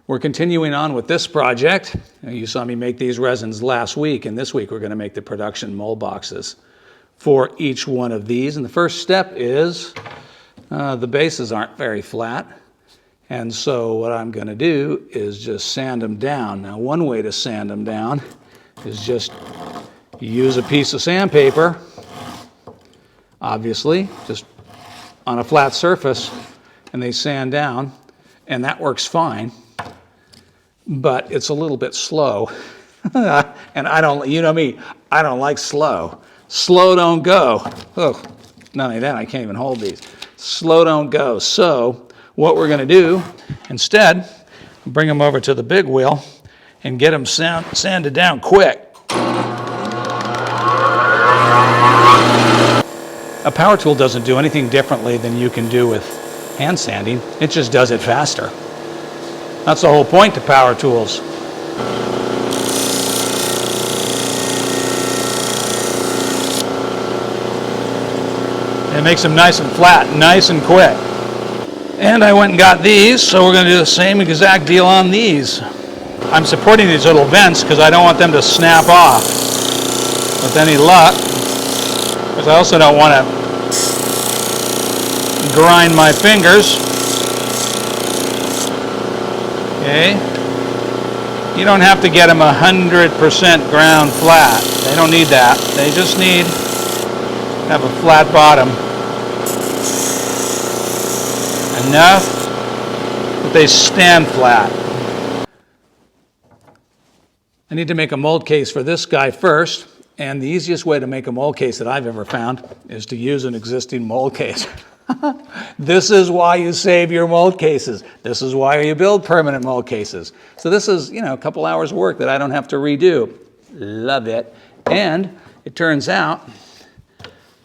We're continuing on with this project. You saw me make these resins last week, and this week we're going to make the production mold boxes for each one of these. And the first step is the bases aren't very flat. And so what I'm going to do is just sand them down. Now, one way to sand them down is just use a piece of sandpaper, obviously, just on a flat surface, and they sand down, and that works fine. But it's a little bit slow. And I don't, you know me, I don't like slow. Slow don't go. Oh, not only that, I can't even hold these. Slow don't go. So what we're going to do instead, bring them over to the big wheel and get them sanded down quick. A power tool doesn't do anything differently than you can do with hand sanding. It just does it faster. That's the whole point to power tools. It makes them nice and flat, nice and quick. And I went and got these, so we're going to do the same exact deal on these. I'm supporting these little vents because I don't want them to snap off with any luck. Because I also don't want to grind my fingers. Okay. You don't have to get them 100% ground flat. They don't need that. They just need to have a flat bottom. Enough that they stand flat. I need to make a mold case for this guy first, and the easiest way to make a mold case that I've ever found is to use an existing mold case. This is why you save your mold cases. This is why you build permanent mold cases. So this is, a couple hours work that I don't have to redo. Love it. And it turns out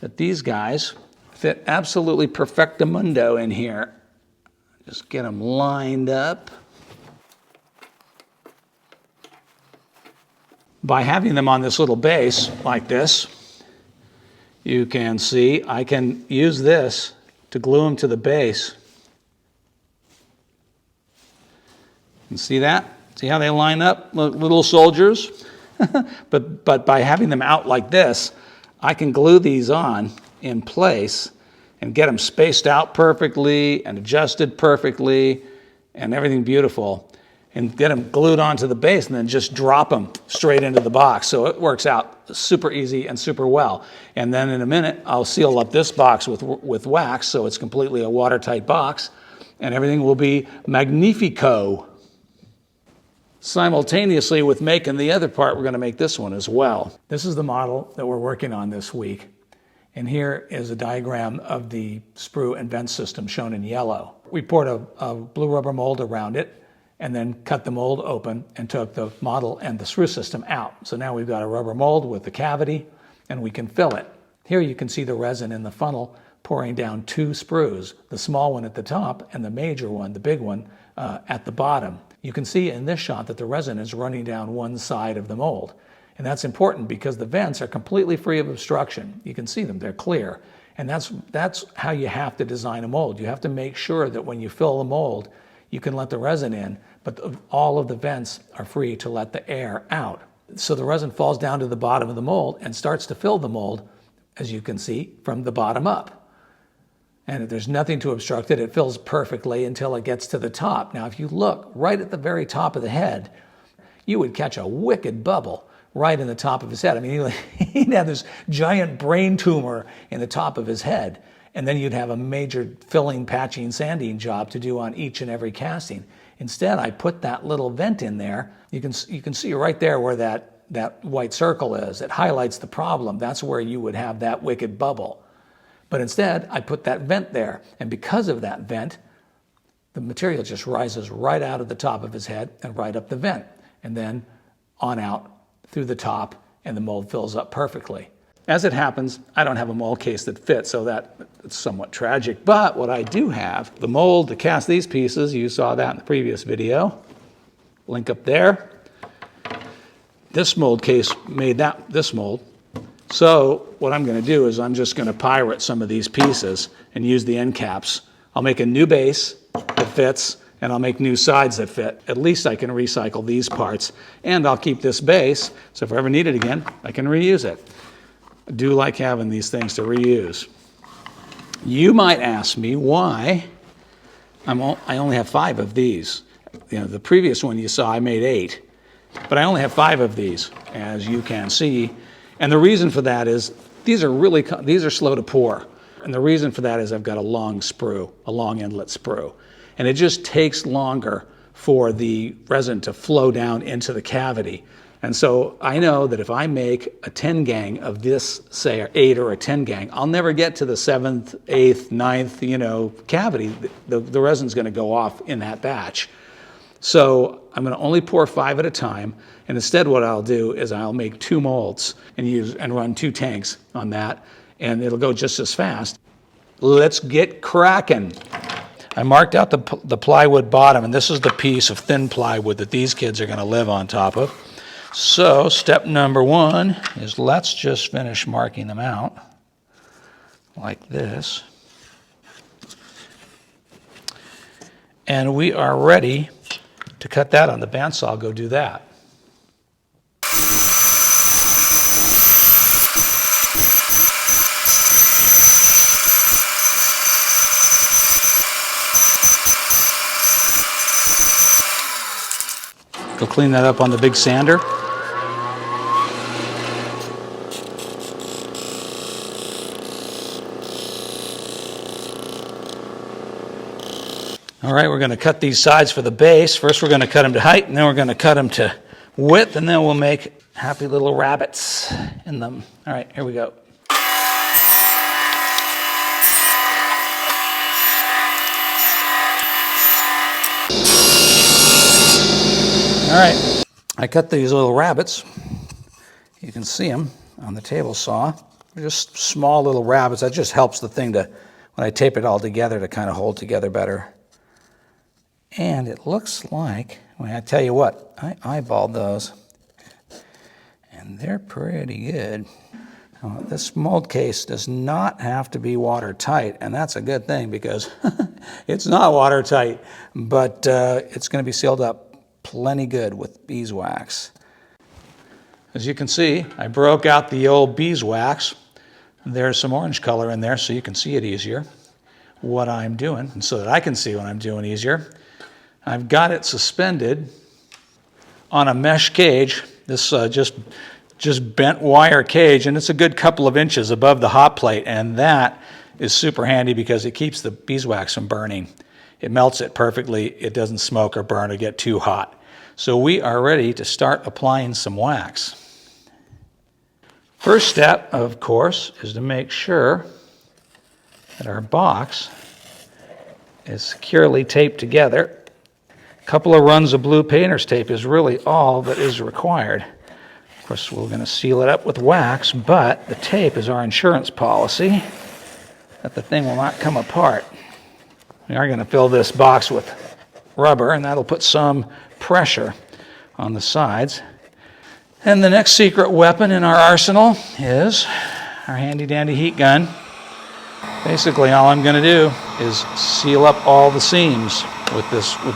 that these guys fit absolutely perfectamundo in here. Just get them lined up. By having them on this little base like this, you can see I can use this to glue them to the base. You can see that? See how they line up, little soldiers? But by having them out like this, I can glue these on in place and get them spaced out perfectly and adjusted perfectly and everything beautiful, and get them glued onto the base and then just drop them straight into the box. So it works out super easy and super well. And then in a minute, I'll seal up this box with wax so it's completely a watertight box, and everything will be magnifico. Simultaneously with making the other part, we're going to make this one as well. This is the model that we're working on this week. And here is a diagram of the sprue and vent system shown in yellow. We poured a blue rubber mold around it and then cut the mold open and took the model and the sprue system out. So now we've got a rubber mold with the cavity and we can fill it. Here you can see the resin in the funnel pouring down two sprues, the small one at the top and the major one, the big one, at the bottom. You can see in this shot that the resin is running down one side of the mold. And that's important because the vents are completely free of obstruction. You can see them, they're clear. And that's how you have to design a mold. You have to make sure that when you fill the mold, you can let the resin in, but all of the vents are free to let the air out. So the resin falls down to the bottom of the mold and starts to fill the mold, as you can see, from the bottom up. And if there's nothing to obstruct it, it fills perfectly until it gets to the top. Now, if you look right at the very top of the head, you would catch a wicked bubble right in the top of his head. I mean, he'd have this giant brain tumor in the top of his head. And then you'd have a major filling, patching, sanding job to do on each and every casting. Instead, I put that little vent in there. You can see right there where that white circle is. It highlights the problem. That's where you would have that wicked bubble. But instead, I put that vent there. And because of that vent, the material just rises right out of the top of his head and right up the vent. And then on out through the top, and the mold fills up perfectly. As it happens, I don't have a mold case that fits, so that's somewhat tragic. But what I do have, the mold to cast these pieces, you saw that in the previous video. Link up there. This mold case made this mold. So what I'm going to do is I'm just going to pirate some of these pieces and use the end caps. I'll make a new base that fits, and I'll make new sides that fit. At least I can recycle these parts, and I'll keep this base, so if I ever need it again, I can reuse it. I do like having these things to reuse. You might ask me why I only have 5 of these. You know, the previous one you saw, I made 8, but I only have 5 of these, as you can see. And the reason for that is these are slow to pour. And the reason for that is I've got a long sprue, a long inlet sprue. And it just takes longer for the resin to flow down into the cavity. And so I know that if I make a 10 gang of this, say, an 8 or a 10 gang, I'll never get to the 7th, 8th, 9th, cavity. The resin's going to go off in that batch. So I'm going to only pour 5 at a time. And instead what I'll do is I'll make 2 molds and run 2 tanks on that. And it'll go just as fast. Let's get cracking. I marked out the plywood bottom, and this is the piece of thin plywood that these kids are going to live on top of. So step number 1 is let's just finish marking them out like this. And we are ready to cut that on the bandsaw. I'll go do that. Go clean that up on the big sander. All right, we're going to cut these sides for the base. First we're going to cut them to height, and then we're going to cut them to width, and then we'll make happy little rabbits in them. All right, here we go. All right, I cut these little rabbits. You can see them on the table saw. They're just small little rabbits. That just helps the thing to, when I tape it all together, to kind of hold together better. And it looks like, I tell you what, I eyeballed those, and they're pretty good. This mold case does not have to be watertight, and that's a good thing because it's not watertight, but it's going to be sealed up plenty good with beeswax. As you can see, I broke out the old beeswax. There's some orange color in there so you can see it easier, what I'm doing, and so that I can see what I'm doing easier. I've got it suspended on a mesh cage, this just bent wire cage, and it's a good couple of inches above the hot plate, and that is super handy because it keeps the beeswax from burning. It melts it perfectly. It doesn't smoke or burn or get too hot. So we are ready to start applying some wax. First step, of course, is to make sure that our box is securely taped together. A couple of runs of blue painter's tape is really all that is required. Of course, we're going to seal it up with wax, but the tape is our insurance policy that the thing will not come apart. We are going to fill this box with rubber, and that'll put some pressure on the sides. And the next secret weapon in our arsenal is our handy-dandy heat gun. Basically, all I'm going to do is seal up all the seams with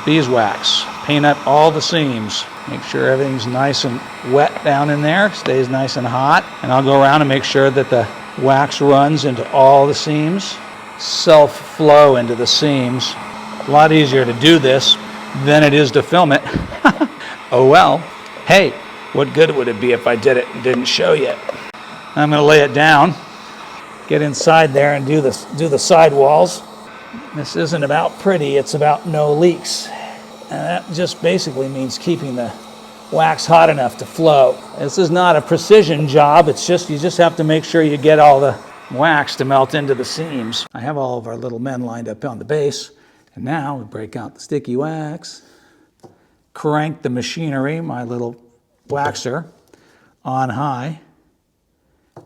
beeswax. Paint up all the seams. Make sure everything's nice and wet down in there, stays nice and hot. And I'll go around and make sure that the wax runs into all the seams. Self-flow into the seams. A lot easier to do this than it is to film it. Oh well. Hey, what good would it be if I did it and didn't show you? I'm going to lay it down. Get inside there and do the side walls. This isn't about pretty, it's about no leaks. And that just basically means keeping the wax hot enough to flow. This is not a precision job, it's just you just have to make sure you get all the wax to melt into the seams. I have all of our little men lined up on the base, and now we break out the sticky wax, crank the machinery, my little waxer, on high,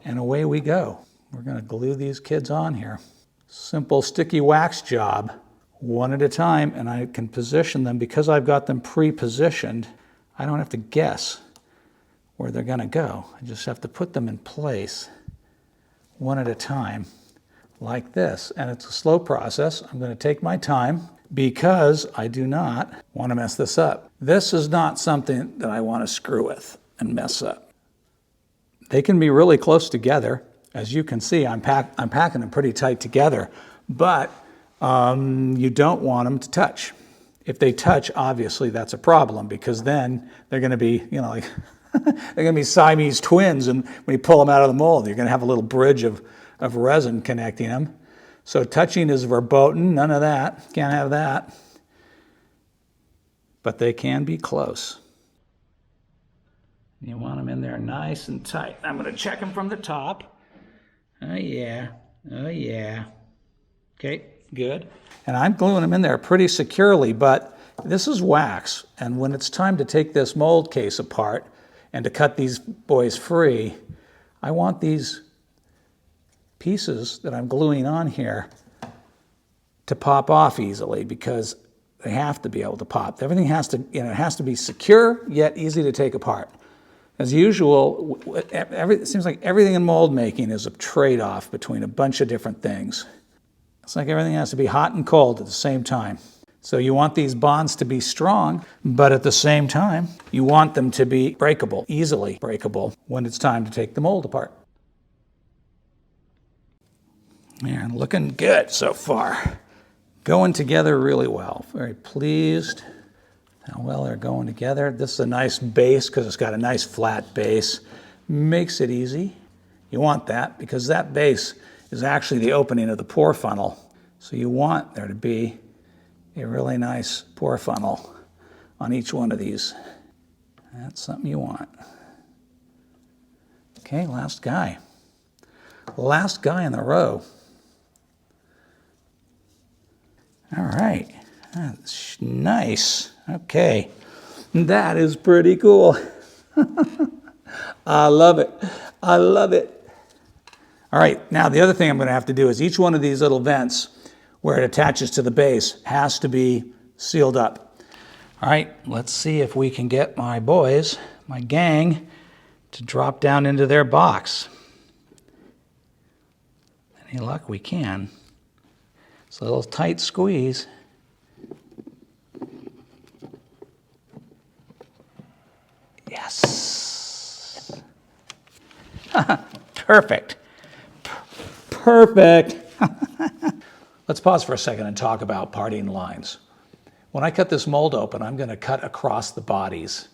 and away we go. We're going to glue these kids on here. Simple sticky wax job, one at a time, and I can position them because I've got them pre-positioned. I don't have to guess where they're going to go. I just have to put them in place one at a time like this, and it's a slow process. I'm going to take my time. because I do not want to mess this up. This is not something that I want to screw with and mess up. They can be really close together. As you can see, I'm packing them pretty tight together, but you don't want them to touch. If they touch, obviously that's a problem, because then they're going to be, you know, like they're going to be Siamese twins, and when you pull them out of the mold, you're going to have a little bridge of resin connecting them. So touching is verboten, none of that, can't have that. But they can be close. You want them in there nice and tight. I'm going to check them from the top. Oh yeah, oh yeah. Okay, good. And I'm gluing them in there pretty securely, but this is wax. And when it's time to take this mold case apart and to cut these boys free, I want these pieces that I'm gluing on here to pop off easily, because they have to be able to pop. Everything has to, you know, it has to be secure yet easy to take apart. As usual, it seems like everything in mold making is a trade-off between a bunch of different things. It's like everything has to be hot and cold at the same time. So you want these bonds to be strong, but at the same time, you want them to be breakable, easily breakable, when it's time to take the mold apart. Yeah, looking good so far. Going together really well. Very pleased how well they're going together. This is a nice base because it's got a nice flat base. Makes it easy. You want that because that base is actually the opening of the pour funnel. So you want there to be a really nice pour funnel on each one of these. That's something you want. Okay, last guy. Last guy in the row. All right, that's nice. Okay, that is pretty cool. I love it. I love it. All right, now the other thing I'm going to have to do is each one of these little vents where it attaches to the base has to be sealed up. All right, let's see if we can get my boys, my gang, to drop down into their box. Any luck, we can. It's a little tight squeeze. Yes. Perfect. Perfect. Let's pause for a second and talk about parting lines. When I cut this mold open, I'm going to cut across the bodies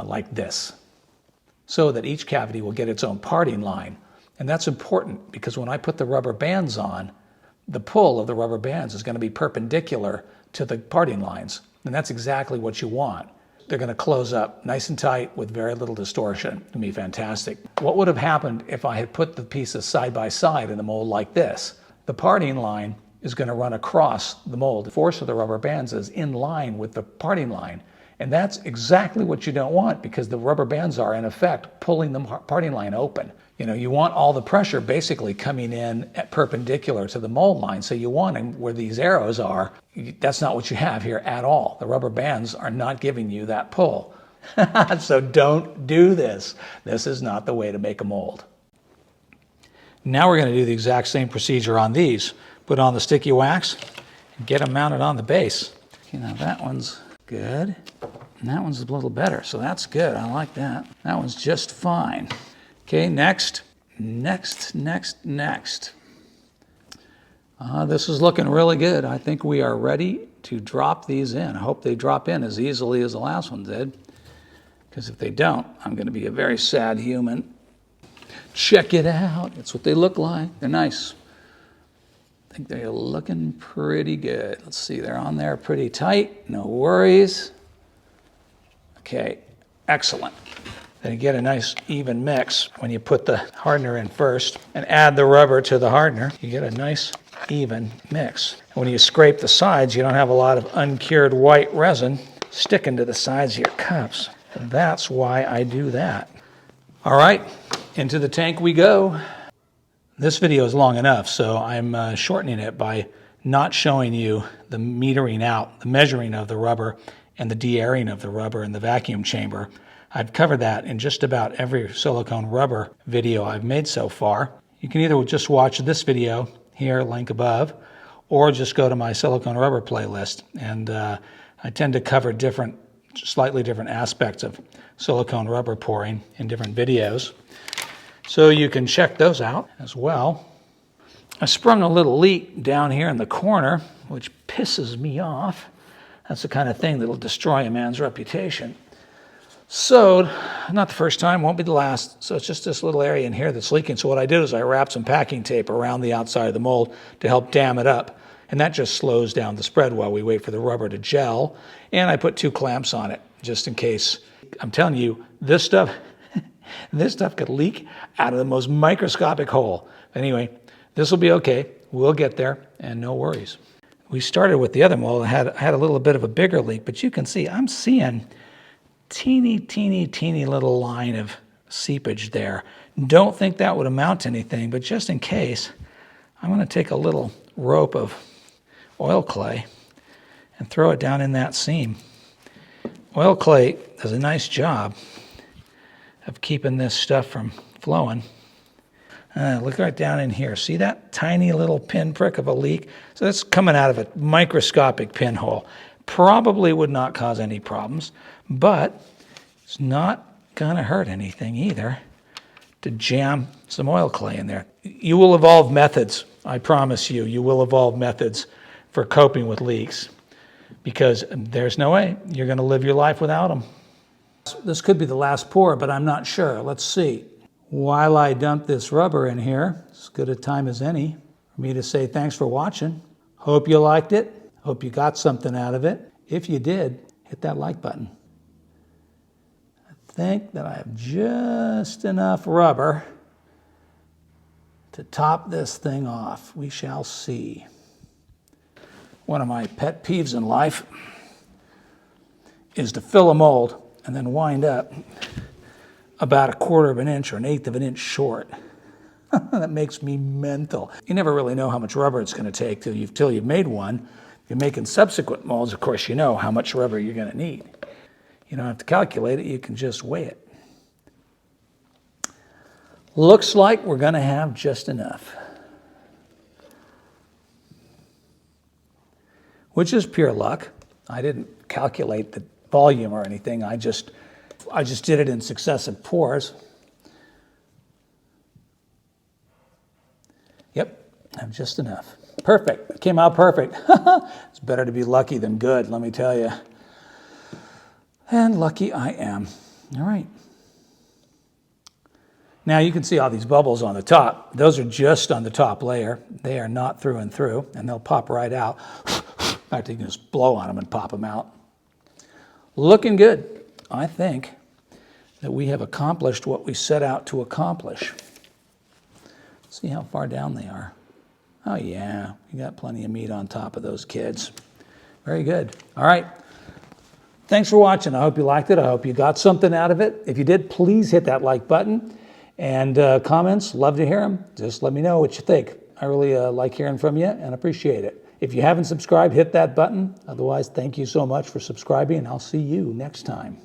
like this, so that each cavity will get its own parting line. And that's important because when I put the rubber bands on, the pull of the rubber bands is going to be perpendicular to the parting lines. And that's exactly what you want. They're going to close up nice and tight with very little distortion. It's going to be fantastic. What would have happened if I had put the pieces side by side in the mold like this? The parting line is going to run across the mold. The force of the rubber bands is in line with the parting line. And that's exactly what you don't want, because the rubber bands are, in effect, pulling the parting line open. You know, you want all the pressure basically coming in at perpendicular to the mold line. So you want them where these arrows are. That's not what you have here at all. The rubber bands are not giving you that pull. So don't do this. This is not the way to make a mold. Now we're going to do the exact same procedure on these. Put on the sticky wax and get them mounted on the base. You know, that one's good. And that one's a little better, so that's good. I like that. That one's just fine. Okay, next. This is looking really good. I think we are ready to drop these in. I hope they drop in as easily as the last one did, because if they don't, I'm going to be a very sad human. Check it out. That's what they look like. They're nice. I think they're looking pretty good. Let's see, they're on there pretty tight. No worries. Okay, excellent. Then you get a nice even mix when you put the hardener in first and add the rubber to the hardener. You get a nice even mix. And when you scrape the sides, you don't have a lot of uncured white resin sticking to the sides of your cups. And that's why I do that. All right, into the tank we go. This video is long enough, so I'm shortening it by not showing you the metering out, the measuring of the rubber and the de-airing of the rubber in the vacuum chamber. I've covered that in just about every silicone rubber video I've made so far. You can either just watch this video here, link above, or just go to my silicone rubber playlist. And I tend to cover slightly different aspects of silicone rubber pouring in different videos. So you can check those out as well. I sprung a little leak down here in the corner, which pisses me off. That's the kind of thing that'll destroy a man's reputation. Sewed, not the first time, won't be the last. So it's just this little area in here that's leaking. So what I did is I wrapped some packing tape around the outside of the mold to help dam it up. And that just slows down the spread while we wait for the rubber to gel. And I put 2 clamps on it just in case. I'm telling you, this stuff could leak out of the most microscopic hole. Anyway, this will be okay. We'll get there, and no worries. We started with the other mold. I had a little bit of a bigger leak, but you can see I'm seeing teeny little line of seepage there. Don't think that would amount to anything, but just in case, I'm going to take a little rope of oil clay and throw it down in that seam. Oil clay does a nice job of keeping this stuff from flowing. Look right down in here. See that tiny little pinprick of a leak? So that's coming out of a microscopic pinhole. Probably would not cause any problems, but it's not going to hurt anything either to jam some oil clay in there. You will evolve methods. I promise you, you will evolve methods for coping with leaks, because there's no way you're going to live your life without them. This could be the last pour, but I'm not sure. Let's see. While I dump this rubber in here, it's as good a time as any for me to say thanks for watching. Hope you liked it. Hope you got something out of it. If you did, hit that like button. I think that I have just enough rubber to top this thing off. We shall see. One of my pet peeves in life is to fill a mold and then wind up about 1/4 of an inch or 1/8 of an inch short. That makes me mental. You never really know how much rubber it's going to take till you've made one. If you're making subsequent molds, of course, you know how much rubber you're going to need. You don't have to calculate it, you can just weigh it. Looks like we're going to have just enough, which is pure luck. I didn't calculate the volume or anything. I just did it in successive pours. Yep, I have just enough. Perfect. It came out perfect. It's better to be lucky than good, let me tell you. And lucky I am. All right. Now you can see all these bubbles on the top. Those are just on the top layer. They are not through and through, and they'll pop right out. In fact, you can just blow on them and pop them out. Looking good. I think that we have accomplished what we set out to accomplish. See how far down they are. Oh yeah, we got plenty of meat on top of those kids. Very good. All right. Thanks for watching. I hope you liked it. I hope you got something out of it. If you did, please hit that like button. And comments, love to hear them. Just let me know what you think. I really like hearing from you and appreciate it. If you haven't subscribed, hit that button. Otherwise, thank you so much for subscribing, and I'll see you next time.